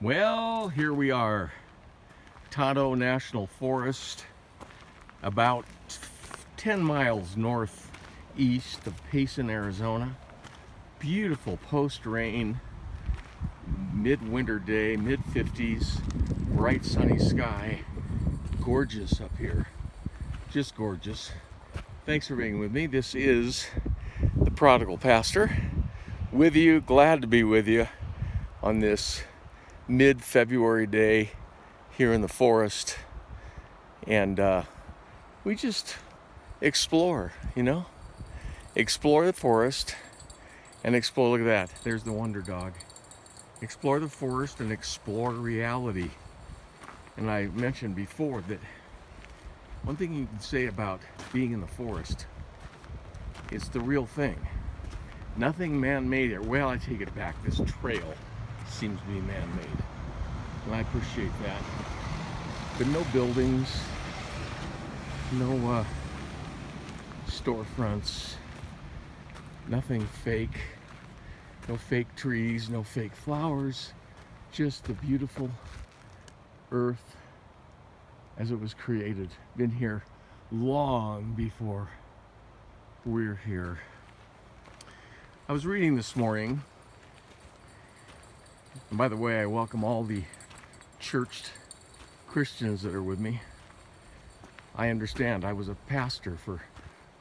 Well, here we are, Tonto National Forest, about 10 miles northeast of Payson, Arizona. Beautiful post-rain, midwinter day, mid-50s, bright sunny sky. Gorgeous up here, just gorgeous. Thanks for being with me. This is the Prodigal Pastor, with you, glad to be with you on this mid-February day here in the forest, and we just explore, explore the forest and explore. Look at that, there's the wonder dog. Explore the forest and explore reality. And I mentioned before that one thing you can say about being in the forest, it's the real thing. Nothing man-made there. Well, I take it back, this trail seems to be man-made, and I appreciate that. But no buildings, no storefronts, nothing fake, no fake trees, no fake flowers, just the beautiful earth as it was created. Been here long before we're here. I was reading this morning, and by the way, I welcome all the churched Christians that are with me. I understand I was a pastor for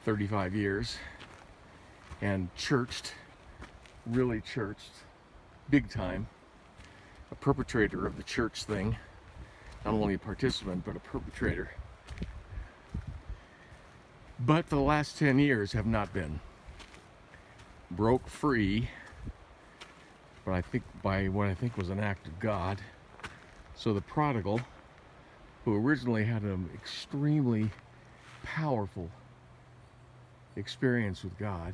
35 years and churched, really churched, big time, a perpetrator of the church thing, not only a participant but a perpetrator. But for the last 10 years have not been. Broke free, but I think by what I think was an act of God. So the prodigal, who originally had an extremely powerful experience with God,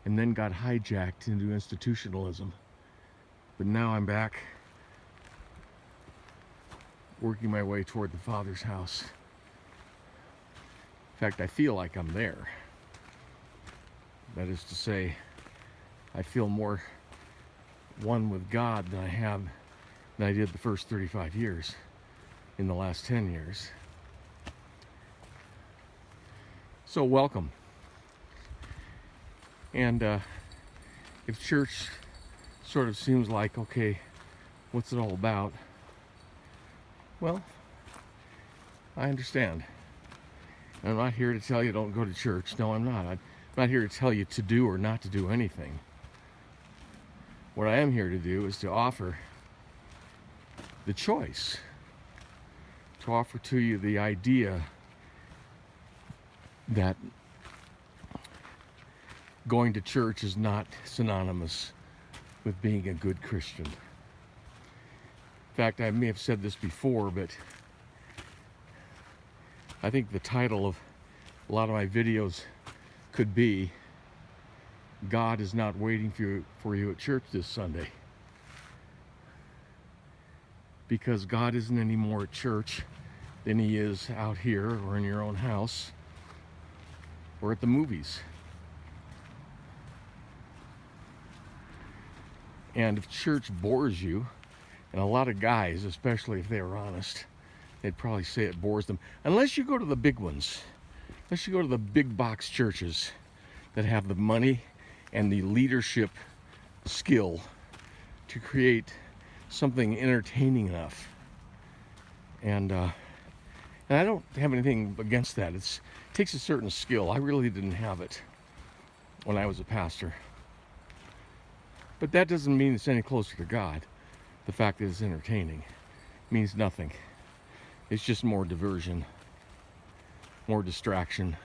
and then got hijacked into institutionalism. But now I'm back, working my way toward the Father's house. In fact, I feel like I'm there. That is to say, I feel more one with God than I did the first 35 years in the last 10 years. So welcome. And if church sort of seems like, okay, what's it all about? Well, I understand. I'm not here to tell you don't go to church. No, I'm not. I'm not here to tell you to do or not to do anything. What I am here to do is to offer the choice, to offer to you the idea that going to church is not synonymous with being a good Christian. In fact, I may have said this before, but I think the title of a lot of my videos could be, God is not waiting for you at church this Sunday. Because God isn't any more at church than he is out here or in your own house or at the movies. And if church bores you, and a lot of guys, especially if they were honest, they'd probably say it bores them. Unless you go to the big ones. Unless you go to the big box churches that have the money and the leadership skill to create something entertaining enough. And I don't have anything against that. It takes a certain skill. I really didn't have it when I was a pastor. But that doesn't mean it's any closer to God. The fact that it's entertaining means nothing. It's just more diversion, more distraction,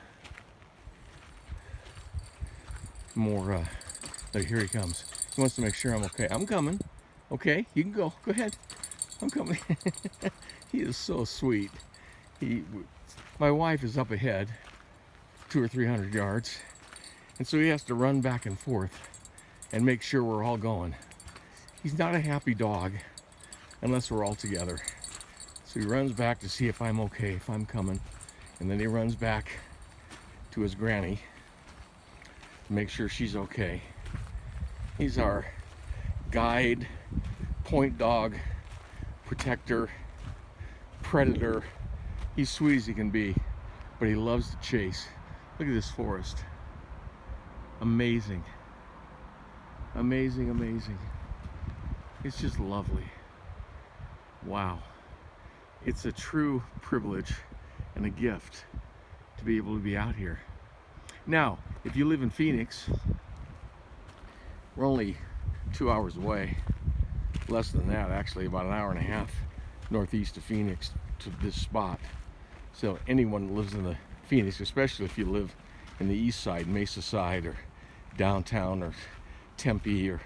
more, here he comes. He wants to make sure I'm okay. I'm coming. Okay, you can go. Go ahead. I'm coming. He is so sweet. My wife is up ahead, 200 or 300 yards, and so he has to run back and forth and make sure we're all going. He's not a happy dog unless we're all together. So he runs back to see if I'm okay, if I'm coming, and then he runs back to his granny to make sure she's okay. He's our guide, point dog, protector, predator. He's sweet as he can be, but he loves to chase. Look at this forest. Amazing. Amazing, amazing. It's just lovely. Wow. It's a true privilege and a gift to be able to be out here. Now, if you live in Phoenix, we're only 2 hours away. Less than that, actually, about an hour and a half northeast of Phoenix to this spot. So anyone that lives in the Phoenix, especially if you live in the east side, Mesa side, or downtown, or Tempe, or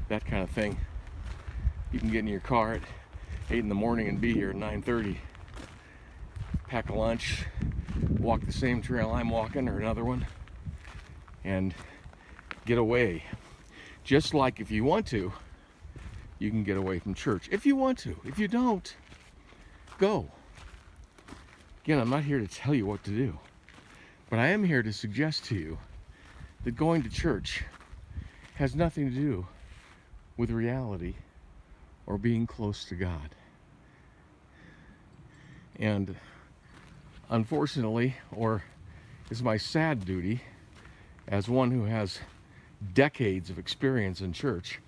that kind of thing, you can get in your car at 8 in the morning and be here at 9:30. Pack a lunch, walk the same trail I'm walking, or another one, and get away. Just like if you want to, you can get away from church. If you want to. If you don't, go. Again, I'm not here to tell you what to do, but I am here to suggest to you that going to church has nothing to do with reality or being close to God. And unfortunately, or it's my sad duty as one who has decades of experience in church,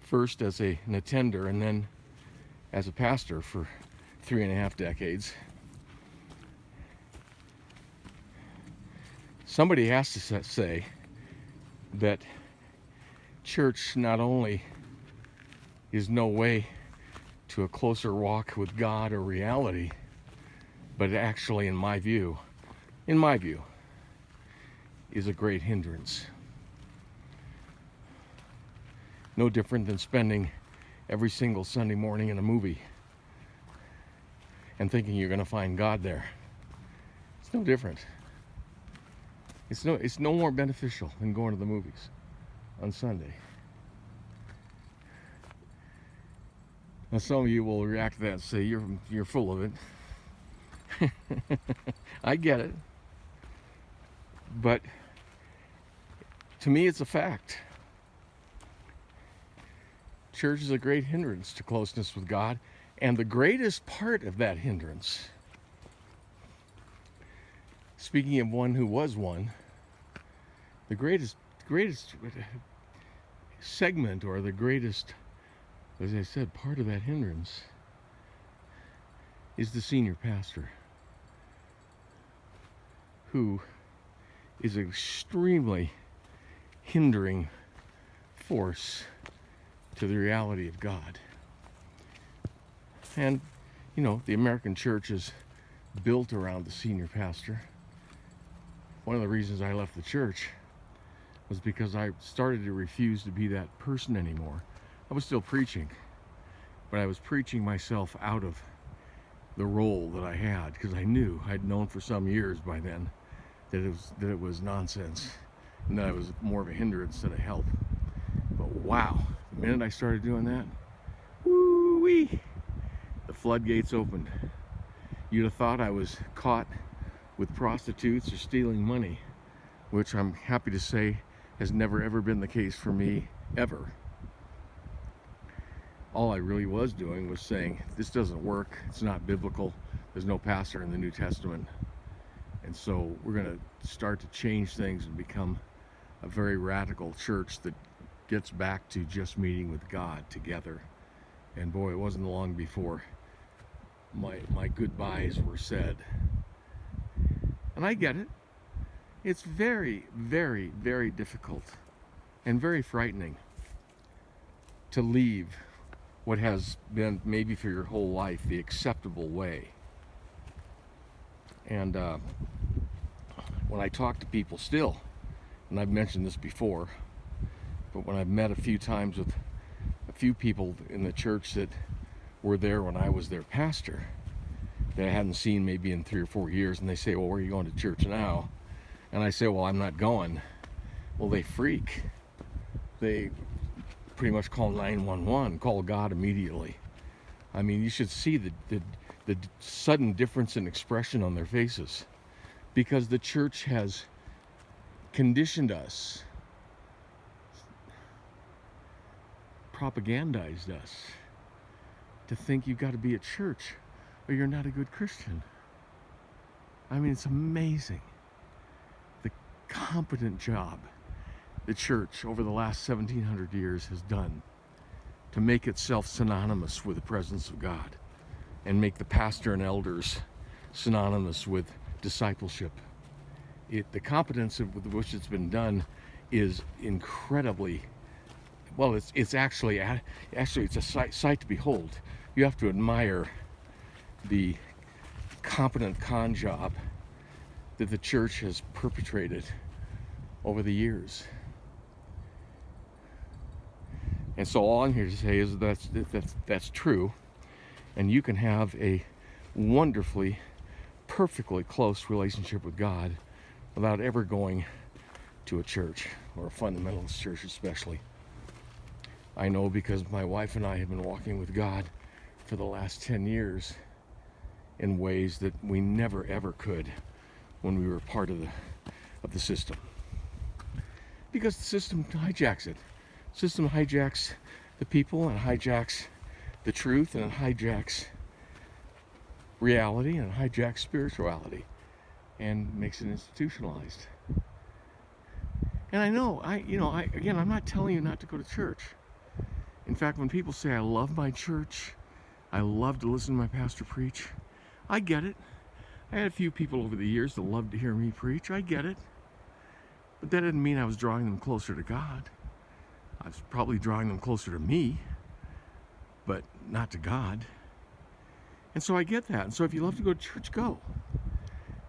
first as an attender and then as a pastor for 3.5 decades, somebody has to say that church not only is no way to a closer walk with God or reality, but actually, in my view, is a great hindrance. No different than spending every single Sunday morning in a movie and thinking you're going to find God there. It's no different. It's no more beneficial than going to the movies on Sunday. Now, some of you will react to that and say, you're full of it. I get it. But to me, it's a fact. Church is a great hindrance to closeness with God, and the greatest part of that hindrance, speaking of one who was one, the greatest segment, or the greatest, as I said, part of that hindrance is the senior pastor, who is an extremely hindering force to the reality of God. And, you know, the American church is built around the senior pastor. One of the reasons I left the church was because I started to refuse to be that person anymore. I was still preaching, but I was preaching myself out of the role that I had, because I'd known for some years by then that it was nonsense, and that I was more of a hindrance than a help. But wow, the minute I started doing that, woo-wee, the floodgates opened. You'd have thought I was caught with prostitutes or stealing money, which I'm happy to say has never ever been the case for me, ever. All I really was doing was saying, this doesn't work, it's not biblical, there's no pastor in the New Testament. And so we're going to start to change things and become a very radical church that gets back to just meeting with God together. And boy, it wasn't long before my goodbyes were said. And I get it. It's very, very, very difficult and very frightening to leave what has been, maybe for your whole life, the acceptable way. And when I talk to people still, and I've mentioned this before, but when I've met a few times with a few people in the church that were there when I was their pastor, that I hadn't seen maybe in 3 or 4 years, and they say, well, where are you going to church now? And I say, well, I'm not going. Well, they freak. They pretty much call 911, call God immediately. I mean, you should see the sudden difference in expression on their faces, because the church has conditioned us, propagandized us to think you've got to be at church or you're not a good Christian. I mean, it's amazing the competent job the church over the last 1700 years has done to make itself synonymous with the presence of God and make the pastor and elders synonymous with discipleship. The competence with which it's been done is incredibly, well, it's actually it's a sight to behold. You have to admire the competent con job that the church has perpetrated over the years. And so all I'm here to say is that's true, and you can have a wonderfully, perfectly close relationship with God without ever going to a church, or a fundamentalist church especially. I know, because my wife and I have been walking with God for the last 10 years in ways that we never ever could when we were part of the system. Because the system hijacks it. The system hijacks the people, and hijacks the truth, and it hijacks reality, and it hijacks spirituality, and makes it institutionalized. And I know, again, I'm not telling you not to go to church. In fact, when people say, I love my church, I love to listen to my pastor preach, I get it. I had a few people over the years that loved to hear me preach. I get it. But that didn't mean I was drawing them closer to God. I was probably drawing them closer to me, but not to God. And so I get that. And so if you love to go to church, go.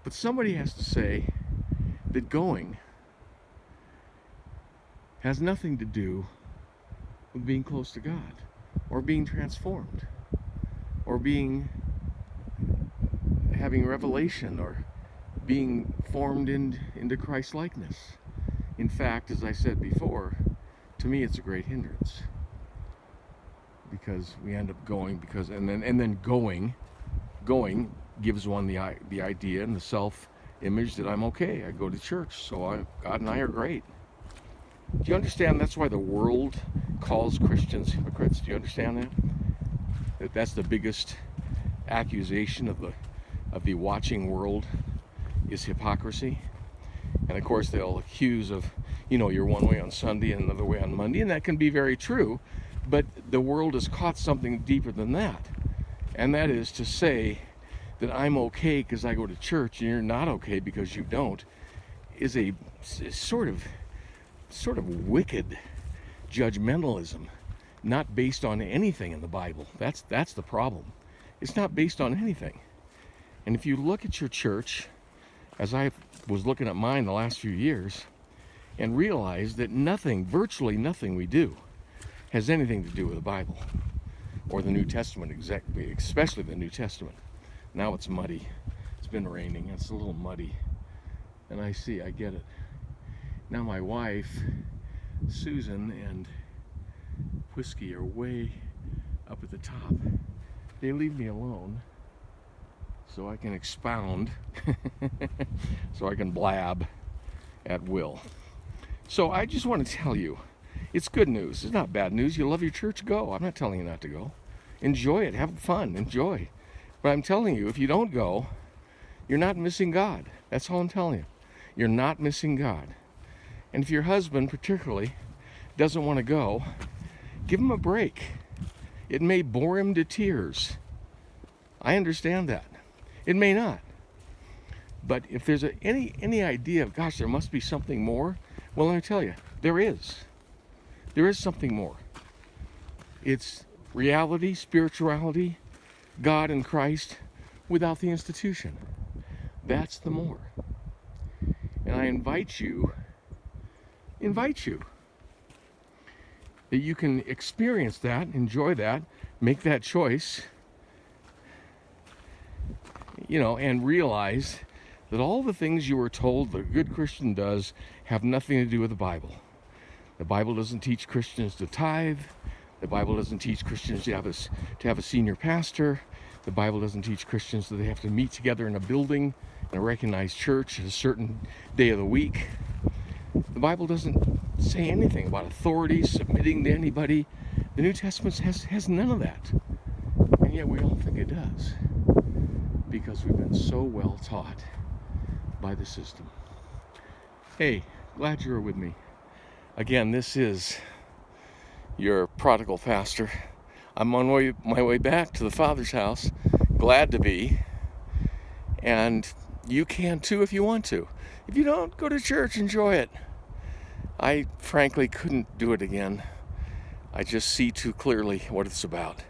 But somebody has to say that going has nothing to do with being close to God, or being transformed, or having revelation, or being formed into Christ likeness. In fact, as I said before, to me it's a great hindrance, because we end up going and then going gives one the idea and the self-image that I'm okay. I go to church, so God and I are great. Do you understand that's why the world calls Christians hypocrites? Do you understand that? That's the biggest accusation of the watching world is hypocrisy. And of course they'll accuse of, you're one way on Sunday and another way on Monday, and that can be very true, but the world has caught something deeper than that. And that is to say that I'm okay because I go to church and you're not okay because you don't, is a sort of wicked judgmentalism, not based on anything in the Bible. That's the problem. It's not based on anything. And if you look at your church, as I was looking at mine the last few years, and realize that virtually nothing we do has anything to do with the Bible or the New Testament, exactly, especially the New Testament. Now it's muddy. It's been raining. It's a little muddy. And I get it. Now my wife, Susan, and Whiskey are way up at the top. They leave me alone so I can expound, so I can blab at will. So I just want to tell you, it's good news. It's not bad news. You love your church, go. I'm not telling you not to go. Enjoy it. Have fun. Enjoy. But I'm telling you, if you don't go, you're not missing God. That's all I'm telling you. You're not missing God. And if your husband particularly doesn't want to go, give him a break. It may bore him to tears. I understand that. It may not. But if there's any idea of, gosh, there must be something more, well, let me tell you, there is. There is something more. It's reality, spirituality, God and Christ without the institution. That's the more. And I invite you that you can experience that, enjoy that, make that choice, and realize that all the things you were told the good Christian does have nothing to do with the Bible. The Bible doesn't teach Christians to tithe. The Bible doesn't teach Christians to have a senior pastor. The Bible doesn't teach Christians that they have to meet together in a building in a recognized church at a certain day of the week. The Bible doesn't say anything about authority, submitting to anybody, The New Testament has none of that. And yet we all think it does, because we've been so well taught by the system. Hey, glad you're with me. Again, this is your prodigal pastor. I'm on my way back to the Father's house. Glad to be. And you can too if you want to. If you don't, go to church, enjoy it. I frankly couldn't do it again. I just see too clearly what it's about.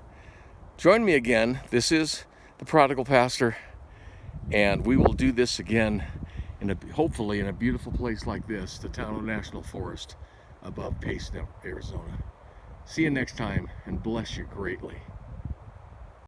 Join me again. This is the Prodigal Pastor, and we will do this again hopefully in a beautiful place like this, the Tonto National Forest above Payson, Arizona. See you next time, and bless you greatly.